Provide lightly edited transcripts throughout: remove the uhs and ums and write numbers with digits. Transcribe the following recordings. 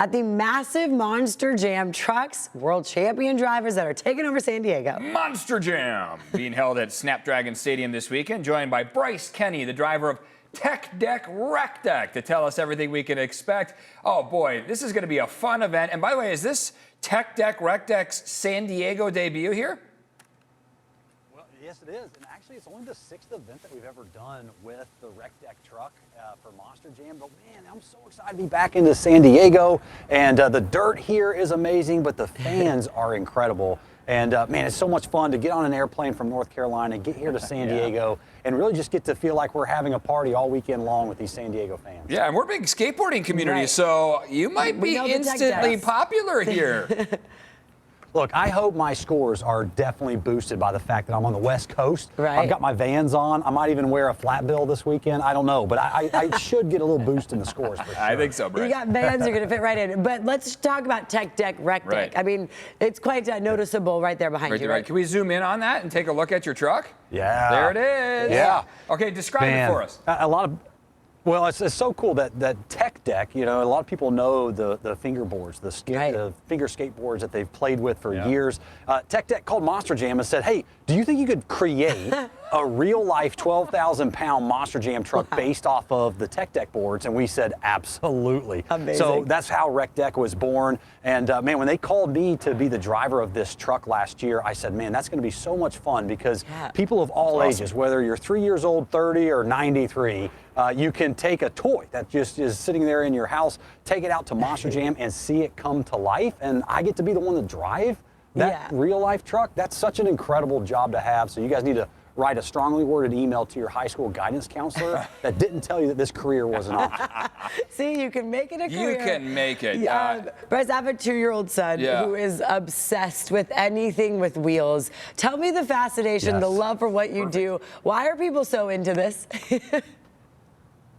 at the massive Monster Jam Trucks World Champion drivers that are taking over San Diego. Monster Jam being held at Snapdragon Stadium this weekend, joined by Bryce Kenny, the driver of Tech Deck Rec Deck, to tell us everything we can expect. Oh boy, this is going to be a fun event. And by the way, is this Tech Deck Rec Deck's San Diego debut here? Well, yes, it is. And actually, it's only the 6th event that we've ever done with the Rec Deck truck for Monster Jam. But man, I'm so excited to be back into San Diego. And the dirt here is amazing, but the fans are incredible. And man, it's so much fun to get on an airplane from North Carolina, get here to San Diego, and really just get to feel like we're having a party all weekend long with these San Diego fans. Yeah, and we're a big skateboarding community, so you might be instantly popular here. Look, I hope my scores are definitely boosted by the fact that I'm on the West Coast. Right. I've got my Vans on. I might even wear a flat bill this weekend. I don't know, but I should get a little boost in the scores for sure. I think so, Brett. You got Vans, you're going to fit right in. But let's talk about Tech Deck Rec Deck. Right. I mean, it's quite noticeable right there behind you. Right. Can we zoom in on that and take a look at your truck? Yeah. There it is. Yeah. Okay, describe it for us. Well, it's so cool that Tech Deck, you know, a lot of people know the fingerboards, the finger skateboards that they've played with for years. Tech Deck called Monster Jam and said, hey, do you think you could create a real-life 12,000-pound Monster Jam truck based off of the Tech Deck boards? And we said, absolutely. Amazing. So that's how Rec Deck was born. And man, when they called me to be the driver of this truck last year, I said, man, that's going to be so much fun because people of all ages, whether you're 3 years old, 30, or 93, you can take a toy that just is sitting there in your house, take it out to Monster Jam and see it come to life. And I get to be the one to drive that real life truck. That's such an incredible job to have. So you guys need to write a strongly worded email to your high school guidance counselor that didn't tell you that this career was an option. See, you can make it a career. You can make it. Bryce, I have a 2-year-old son who is obsessed with anything with wheels. Tell me the fascination, the love for what you do. Why are people so into this?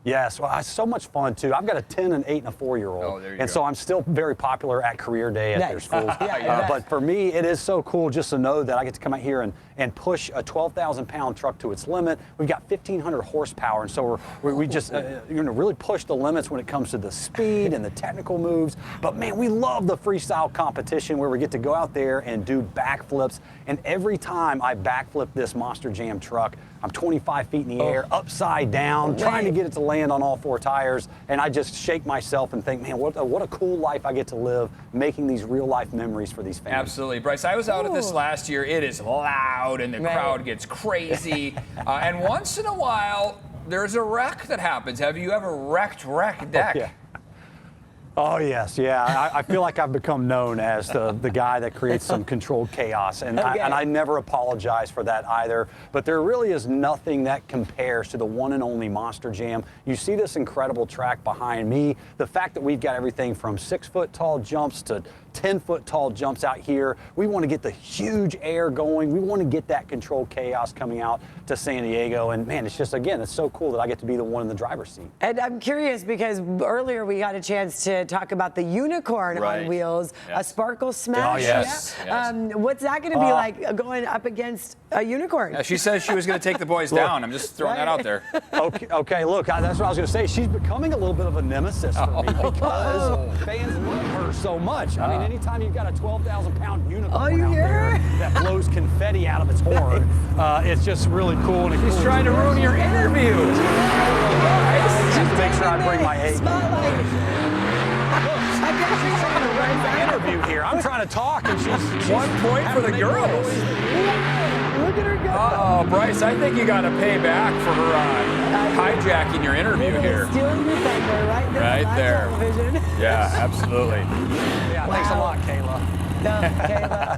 Yes, well, it's so much fun too. I've got a 10, an 8, and a 4-year-old, and so I'm still very popular at career day at their schools. But for me, it is so cool just to know that I get to come out here and push a 12,000-pound truck to its limit. We've got 1,500 horsepower, and so we just really push the limits when it comes to the speed and the technical moves. But man, we love the freestyle competition where we get to go out there and do backflips. And every time I backflip this Monster Jam truck, I'm 25 feet in the air, upside down, trying to get it to land on all 4 tires, and I just shake myself and think, man, what a cool life I get to live, making these real-life memories for these fans. Absolutely. Bryce, I was out at this last year. It is loud, and the crowd gets crazy. And once in a while, there's a wreck that happens. Have you ever wrecked Rec Deck? Oh, yes, I feel like I've become known as the guy that creates some controlled chaos, and I never apologize for that either. But there really is nothing that compares to the one and only Monster Jam. You see this incredible track behind me. The fact that we've got everything from 6-foot tall jumps to 10-foot tall jumps out here. We want to get the huge air going. We want to get that controlled chaos coming out to San Diego. And man, it's just, again, it's so cool that I get to be the one in the driver's seat. And I'm curious because earlier we got a chance to talk about the unicorn on wheels, a sparkle smash. Oh, yes. What's that going to be like going up against a unicorn? She says she was going to take the boys down. I'm just throwing that out there. Okay, look, that's what I was going to say. She's becoming a little bit of a nemesis for me because fans love her so much. I mean, anytime you've got a 12,000-pound unicorn out there that blows confetti out of its horn, it's just really cool. And She's trying to ruin your interview. Just to make sure I bring my A. I guess she's trying to run my interview here. I'm trying to talk, and she's 1 point for the girls. Look at her go. Oh, Bryce, I think you got to pay back for her hijacking your interview here. Stealing your thunder right there. Television. Yeah, absolutely. Yeah, thanks a lot, Kayla.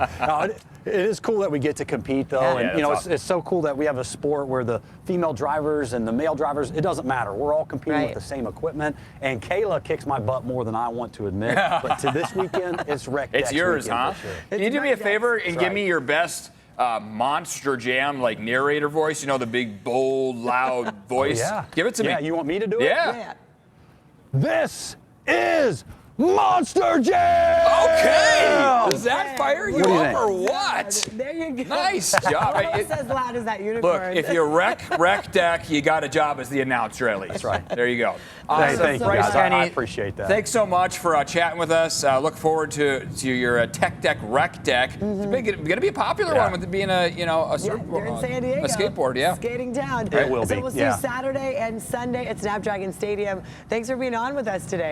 Kayla. It is cool that we get to compete, though, and you know, it's so cool that we have a sport where the female drivers and the male drivers, it doesn't matter. We're all competing with the same equipment, and Kayla kicks my butt more than I want to admit. But to this weekend, it's Rec Deck's It's yours, weekend, huh? for sure. Can you do me a favor and give me your best Monster Jam like narrator voice? You know, the big, bold, loud voice. Yeah. Give it to me. Yeah, you want me to do it? Yeah. This is Monster Jam! Okay! Does that fire you up or what? There you go. Nice job. Almost as loud as that unicorn. Look, if you wreck deck, you got a job as the announcer at least. That's right. There you go. Hey, thank you, Bryce guys. Kenny, I appreciate that. Thanks so much for chatting with us. Look forward to your Tech Deck Rec Deck. It's going to be a popular one with it being a you're in San Diego. A skateboard, yeah. Skating down. It will be. So we'll see you Saturday and Sunday at Snapdragon Stadium. Thanks for being on with us today.